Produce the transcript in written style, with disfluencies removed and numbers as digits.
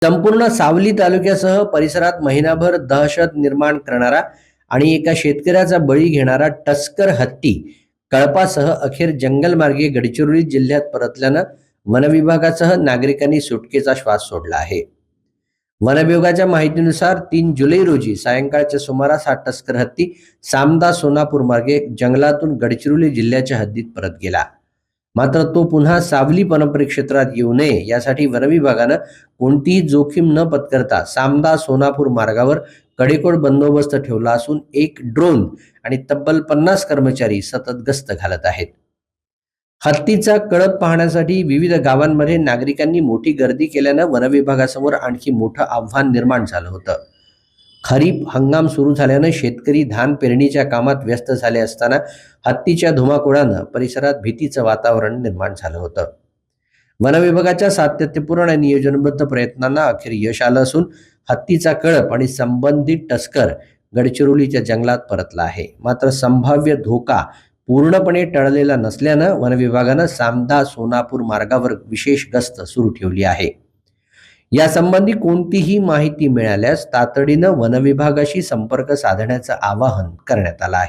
संपूर्ण सावली तालुक्यासह परिसरात महिनाभर दहशत निर्माण करणारा आणि एका शेतकऱ्याचा बळी घेणारा टस्कर हत्ती कळपासह अखेर जंगलमार्गे गडचिरोली जिल्ह्यात परतल्यानं वनविभागासह नागरिकांनी सुटकेचा श्वास सोडला आहे। वनविभागाच्या माहितीनुसार 3 जुलै रोजी सायंकाळच्या सुमारास हा टस्कर हत्ती सामदा सोनापूर मार्गे जंगलातून गडचिरोली जिल्ह्याच्या हद्दीत परत गेला। मात्र तो पुन्हा सावली वनपरिक्षेत्रात येऊ नये यासाठी वनविभागानं कोणतीही जोखीम न पत्करता सामदा सोनापूर मार्गावर कडेकोट बंदोबस्त ठेवला असून एक ड्रोन आणि तब्बल 50 कर्मचारी सतत गस्त घालत आहेत। हत्तीचा कळप पाहण्यासाठी विविध गावांमध्ये नागरिकांनी मोठी गर्दी केल्यानं वनविभागासमोर आणखी मोठं आव्हान निर्माण झालं होतं। खरीप हंगाम सुरू झाल्यानं शेतकरी धान पेरणीच्या कामात व्यस्त झाले असताना हत्तीच्या धुमाकूळानं परिसरात भीतीचं वातावरण निर्माण झालं होतं। वनविभागाच्या सातत्यपूर्ण आणि नियोजनबद्ध प्रयत्नांना अखेर यश आलं असून हत्तीचा कळप आणि संबंधित टस्कर गडचिरोलीच्या जंगलात परतला आहे। मात्र संभाव्य धोका पूर्णपणे टळलेला नसल्यानं वनविभागानं सामदा सोनापूर मार्गावर विशेष गस्त सुरू ठेवली आहे। यासंबंधी कोणतीही माहिती मिळाल्यास तातडीनं वनविभागाशी संपर्क साधण्याचं आवाहन करण्यात आलं आहे।